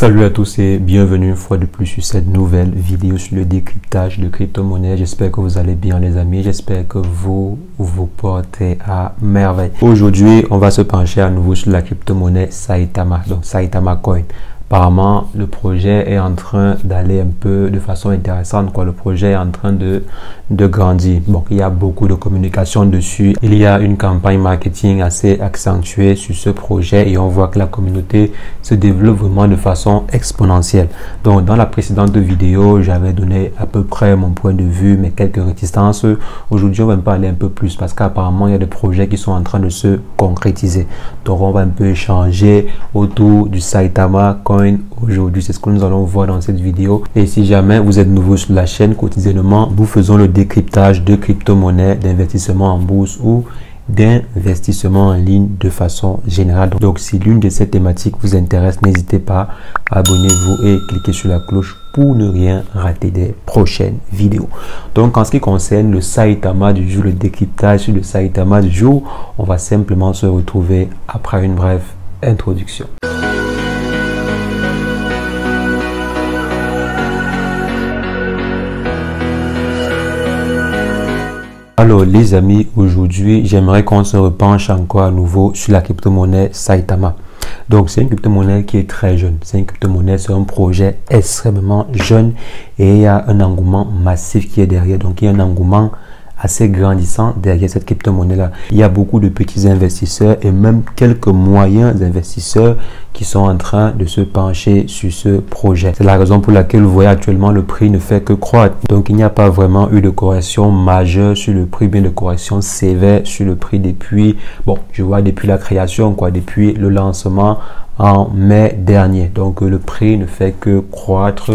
Salut à tous et bienvenue une fois de plus sur cette nouvelle vidéo sur le décryptage de crypto-monnaie. J'espère que vous allez bien les amis, j'espère que vous portez à merveille. Aujourd'hui, on va se pencher à nouveau sur la crypto-monnaie Saitama, donc Saitama Coin. Apparemment, le projet est en train d'aller un peu de façon intéressante, quoi. Le projet est en train de grandir. Bon, il y a beaucoup de communication dessus. Il y a une campagne marketing assez accentuée sur ce projet et on voit que la communauté se développe vraiment de façon exponentielle. Donc, dans la précédente vidéo, j'avais donné à peu près mon point de vue, mais quelques réticences. Aujourd'hui, on va en parler un peu plus parce qu'apparemment, il y a des projets qui sont en train de se concrétiser. Donc, on va un peu échanger autour du Saitama Coin. Aujourd'hui, c'est ce que nous allons voir dans cette vidéo. Et si jamais vous êtes nouveau sur la chaîne, quotidiennement, nous faisons le décryptage de crypto-monnaies, d'investissement en bourse ou d'investissement en ligne de façon générale. Donc, si l'une de ces thématiques vous intéresse, n'hésitez pas, abonnez-vous et cliquez sur la cloche pour ne rien rater des prochaines vidéos. Donc, en ce qui concerne le Saitama du jour, le décryptage sur le Saitama du jour, on va simplement se retrouver après une brève introduction. Alors les amis, aujourd'hui j'aimerais qu'on se repenche encore à nouveau sur la crypto-monnaie Saitama. Donc c'est une crypto-monnaie qui est très jeune, c'est une crypto-monnaie, c'est un projet extrêmement jeune et il y a un engouement massif qui est derrière. Donc il y a un engouement assez grandissant derrière cette crypto-monnaie là. Il y a beaucoup de petits investisseurs et même quelques moyens investisseurs qui sont en train de se pencher sur ce projet. C'est la raison pour laquelle vous voyez actuellement le prix ne fait que croître. Donc il n'y a pas vraiment eu de correction majeure sur le prix, bien de correction sévère sur le prix depuis, bon, je vois depuis la création, quoi, depuis le lancement en mai dernier. Donc le prix ne fait que croître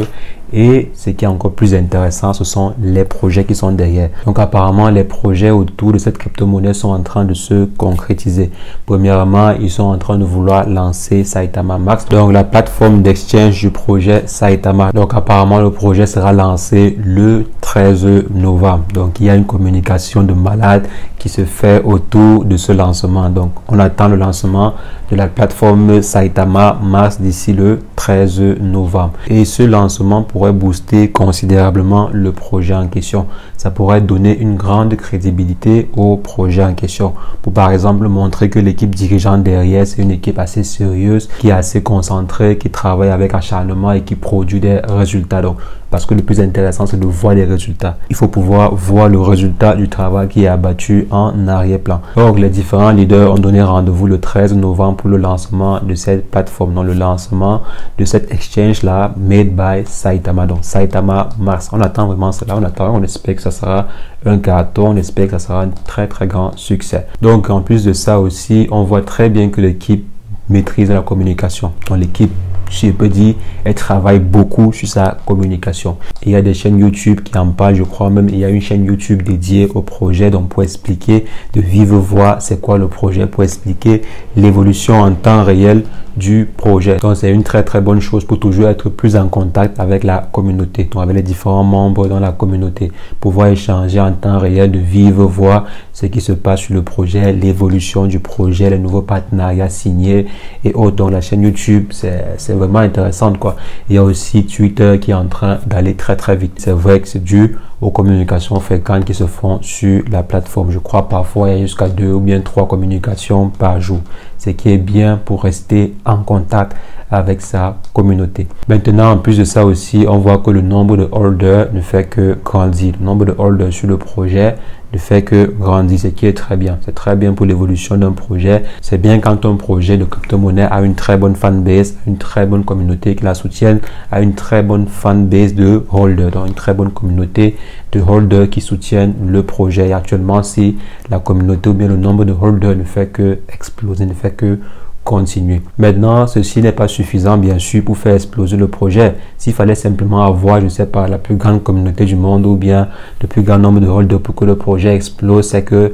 et ce qui est encore plus intéressant, ce sont les projets qui sont derrière. Donc apparemment, les projets autour de cette crypto-monnaie sont en train de se concrétiser. Premièrement, ils sont en train de vouloir lancer Saitama Max, donc la plateforme d'exchange du projet Saitama. Donc apparemment, le projet sera lancé le 13 novembre. Donc il y a une communication de malade qui se fait autour de ce lancement. Donc on attend le lancement de la plateforme Saitama Max d'ici le 13 novembre. Et ce lancement pourrait booster considérablement le projet en question. Ça pourrait donner une grande crédibilité au projet en question. Pour par exemple montrer que l'équipe dirigeante derrière, c'est une équipe assez sérieuse, qui est assez concentrée, qui travaille avec acharnement et qui produit des résultats. Donc, parce que le plus intéressant, c'est de voir les résultats. Il faut pouvoir voir le résultat du travail qui est abattu en arrière-plan. Donc, les différents leaders ont donné rendez-vous le 13 novembre pour le lancement de cette plateforme, donc le lancement de cette exchange-là, made by Saitama, donc Saitama Max. On attend vraiment cela, on espère que ça sera un carton, on espère que ça sera un très très grand succès. Donc, en plus de ça aussi, on voit très bien que l'équipe maîtrise la communication. Donc, l'équipe, si je peux dire, elle travaille beaucoup sur sa communication. Il y a des chaînes YouTube qui en parlent, je crois même il y a une chaîne YouTube dédiée au projet, donc pour expliquer de vive voix c'est quoi le projet, pour expliquer l'évolution en temps réel du projet. Donc c'est une très très bonne chose pour toujours être plus en contact avec la communauté, donc avec les différents membres dans la communauté, pouvoir échanger en temps réel de vive voix ce qui se passe sur le projet, l'évolution du projet, les nouveaux partenariats signés et autres. Donc la chaîne YouTube, c'est vraiment intéressante, quoi. Il y a aussi Twitter qui est en train d'aller très très vite. C'est vrai que c'est dû aux communications fréquentes qui se font sur la plateforme. Je crois parfois il y a jusqu'à 2 ou bien 3 communications par jour, ce qui est bien pour rester en contact avec sa communauté. Maintenant, en plus de ça aussi, on voit que le nombre de holders ne fait que grandir. Le nombre de holders sur le projet ne fait que grandir, ce qui est très bien. C'est très bien pour l'évolution d'un projet. C'est bien quand un projet de crypto-monnaie a une très bonne fanbase, une très bonne communauté qui la soutienne, a une très bonne fanbase de holders, donc une très bonne communauté de holders qui soutiennent le projet. Et actuellement, si la communauté ou bien le nombre de holders ne fait que exploser, ne fait que continuer. Maintenant, ceci n'est pas suffisant, bien sûr, pour faire exploser le projet. S'il fallait simplement avoir, je ne sais pas, la plus grande communauté du monde ou bien le plus grand nombre de holders pour que le projet explose, c'est que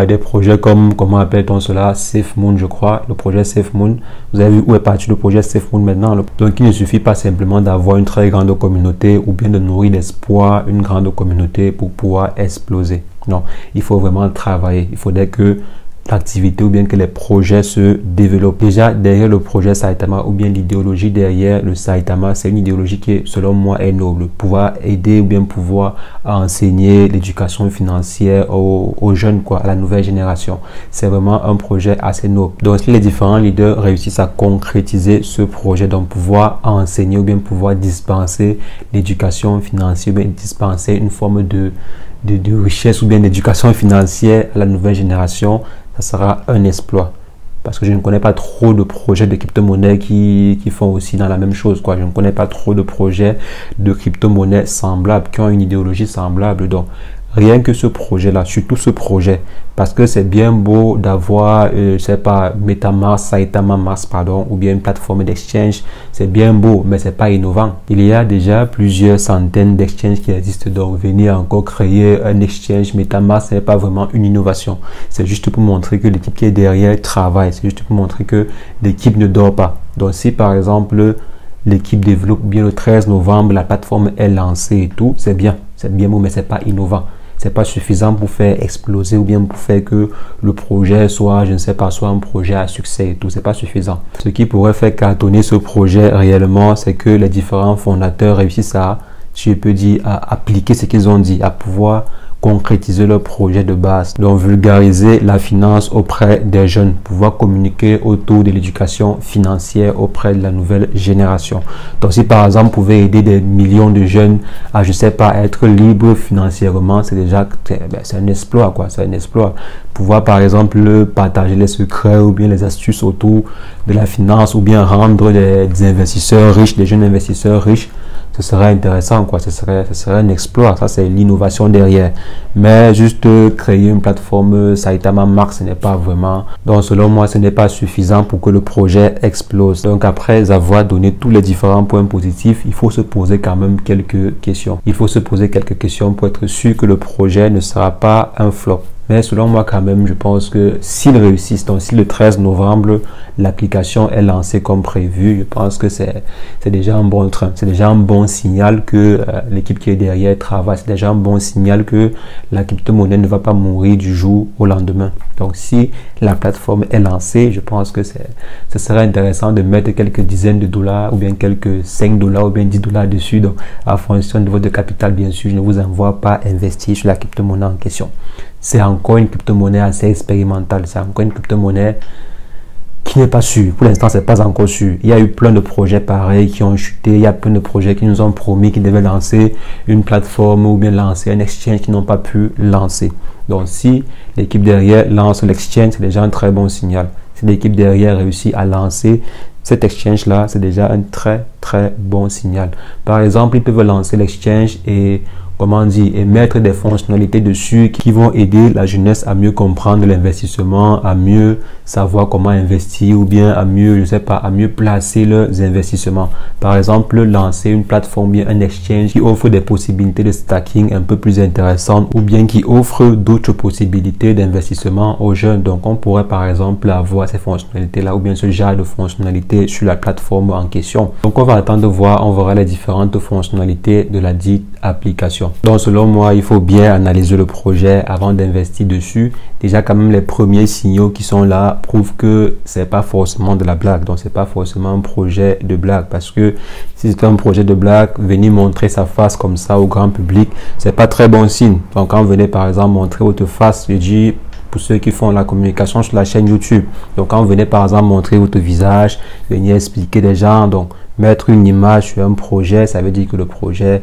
des projets comme, comment appelle-t-on cela, SafeMoon, je crois, le projet SafeMoon. Vous avez vu où est parti le projet SafeMoon maintenant. Donc, il ne suffit pas simplement d'avoir une très grande communauté ou bien de nourrir d'espoir une grande communauté pour pouvoir exploser. Non, il faut vraiment travailler. Il faudrait que l'activité ou bien que les projets se développent. Déjà, derrière le projet Saitama ou bien l'idéologie derrière le Saitama, c'est une idéologie qui, selon moi, est noble. Pouvoir aider ou bien pouvoir enseigner l'éducation financière aux jeunes, quoi, à la nouvelle génération. C'est vraiment un projet assez noble. Donc, si les différents leaders réussissent à concrétiser ce projet, donc pouvoir enseigner ou bien pouvoir dispenser l'éducation financière, ou bien dispenser une forme de richesse ou bien d'éducation financière à la nouvelle génération, ça sera un exploit. Parce que je ne connais pas trop de projets de crypto-monnaie qui font aussi dans la même chose, quoi. Je ne connais pas trop de projets de crypto-monnaie semblables, qui ont une idéologie semblable. Donc, rien que ce projet-là, surtout ce projet, parce que c'est bien beau d'avoir, je sais pas, MetaMask, Saitama Mask, pardon, ou bien une plateforme d'exchange, c'est bien beau, mais c'est pas innovant. Il y a déjà plusieurs centaines d'exchanges qui existent, donc venir encore créer un exchange MetaMask, ce n'est pas vraiment une innovation. C'est juste pour montrer que l'équipe qui est derrière travaille, c'est juste pour montrer que l'équipe ne dort pas. Donc si par exemple, l'équipe développe bien le 13 novembre, la plateforme est lancée et tout, c'est bien beau, mais c'est pas innovant. C'est pas suffisant pour faire exploser ou bien pour faire que le projet soit, je ne sais pas, soit un projet à succès et tout. C'est pas suffisant. Ce qui pourrait faire cartonner ce projet réellement, c'est que les différents fondateurs réussissent à, si je peux dire, à appliquer ce qu'ils ont dit, à pouvoir concrétiser leur projet de base. Donc, vulgariser la finance auprès des jeunes, pouvoir communiquer autour de l'éducation financière auprès de la nouvelle génération. Donc, si par exemple, vous pouvez aider des millions de jeunes à, je sais pas, être libres financièrement, c'est déjà, c'est un exploit, quoi. C'est un exploit. Pouvoir, par exemple, partager les secrets ou bien les astuces autour de la finance ou bien rendre des investisseurs riches, des jeunes investisseurs riches, ce serait intéressant, quoi. Ce serait un exploit. Ça, c'est l'innovation derrière. Mais juste créer une plateforme Saitama Mask, ce n'est pas vraiment. Donc, selon moi, ce n'est pas suffisant pour que le projet explose. Donc, après avoir donné tous les différents points positifs, il faut se poser quand même quelques questions. Il faut se poser quelques questions pour être sûr que le projet ne sera pas un flop. Mais selon moi, quand même, je pense que s'ils réussissent, donc si le 13 novembre, l'application est lancée comme prévu, je pense que c'est déjà un bon train. C'est déjà un bon signal que l'équipe qui est derrière travaille. C'est déjà un bon signal que la crypto-monnaie ne va pas mourir du jour au lendemain. Donc, si la plateforme est lancée, je pense que ce serait intéressant de mettre quelques dizaines de dollars ou bien quelques 5 dollars ou bien 10 dollars dessus. Donc, en fonction de votre capital, bien sûr, je ne vous envoie pas investir sur la crypto-monnaie en question. C'est encore une crypto-monnaie assez expérimentale. C'est encore une crypto-monnaie qui n'est pas sûre. Pour l'instant, c'est pas encore sûr. Il y a eu plein de projets pareils qui ont chuté. Il y a plein de projets qui nous ont promis qu'ils devaient lancer une plateforme ou bien lancer un exchange qui n'ont pas pu lancer. Donc, si l'équipe derrière lance l'exchange, c'est déjà un très bon signal. Si l'équipe derrière réussit à lancer cet exchange-là, c'est déjà un très, très bon signal. Par exemple, ils peuvent lancer l'exchange et mettre des fonctionnalités dessus qui vont aider la jeunesse à mieux comprendre l'investissement, à mieux savoir comment investir ou bien à mieux, je sais pas, à mieux placer leurs investissements. Par exemple, lancer une plateforme, bien un exchange qui offre des possibilités de stacking un peu plus intéressantes ou bien qui offre d'autres possibilités d'investissement aux jeunes. Donc, on pourrait par exemple avoir ces fonctionnalités-là ou bien ce genre de fonctionnalités sur la plateforme en question. Donc, on va attendre de voir, on verra les différentes fonctionnalités de la dite application. Donc, selon moi, il faut bien analyser le projet avant d'investir dessus. Déjà, quand même, les premiers signaux qui sont là prouvent que c'est pas forcément de la blague. Donc, c'est pas forcément un projet de blague. Parce que si c'est un projet de blague, venir montrer sa face comme ça au grand public, c'est pas très bon signe. Donc, quand vous venez, par exemple, montrer votre face, je dis pour ceux qui font la communication sur la chaîne YouTube. Donc, quand vous venez, par exemple, montrer votre visage, venir expliquer des gens, donc, mettre une image sur un projet, ça veut dire que le projet,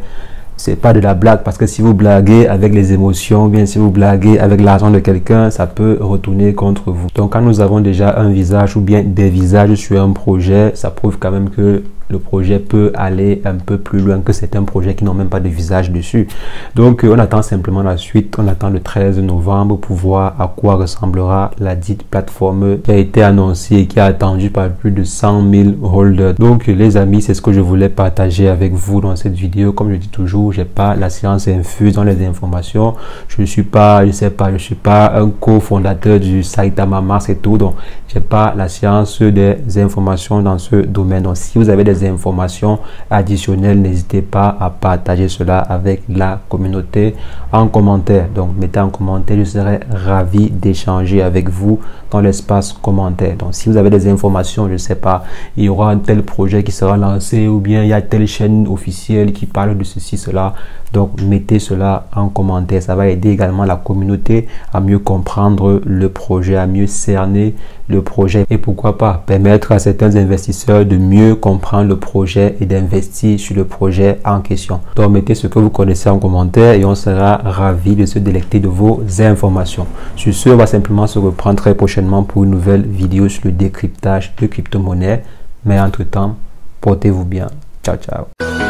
c'est pas de la blague, parce que si vous blaguez avec les émotions, ou bien si vous blaguez avec l'argent de quelqu'un, ça peut retourner contre vous. Donc, quand nous avons déjà un visage ou bien des visages sur un projet, ça prouve quand même que le projet peut aller un peu plus loin que certains projets qui n'ont même pas de visage dessus. Donc, on attend simplement la suite. On attend le 13 novembre pour voir à quoi ressemblera la dite plateforme qui a été annoncée et qui a attendu par plus de 100 000 holders. Donc, les amis, c'est ce que je voulais partager avec vous dans cette vidéo. Comme je dis toujours, j'ai pas la science infuse dans les informations. Je ne suis pas, je sais pas, je suis pas un cofondateur du Saitama Mask et tout. Donc, j'ai pas la science des informations dans ce domaine. Donc, si vous avez des d'autres informations additionnelles, n'hésitez pas à partager cela avec la communauté en commentaire. Donc mettez en commentaire, je serai ravi d'échanger avec vous dans l'espace commentaire. Donc si vous avez des informations, je ne sais pas, il y aura un tel projet qui sera lancé, ou bien il y a telle chaîne officielle qui parle de ceci, cela, donc mettez cela en commentaire. Ça va aider également la communauté à mieux comprendre le projet, à mieux cerner le projet, et pourquoi pas permettre à certains investisseurs de mieux comprendre le projet et d'investir sur le projet en question. Donc mettez ce que vous connaissez en commentaire et on sera ravi de se délecter de vos informations. Sur ce, on va simplement se reprendre très prochainement pour une nouvelle vidéo sur le décryptage de crypto-monnaie. Mais entre-temps, portez-vous bien. Ciao, ciao.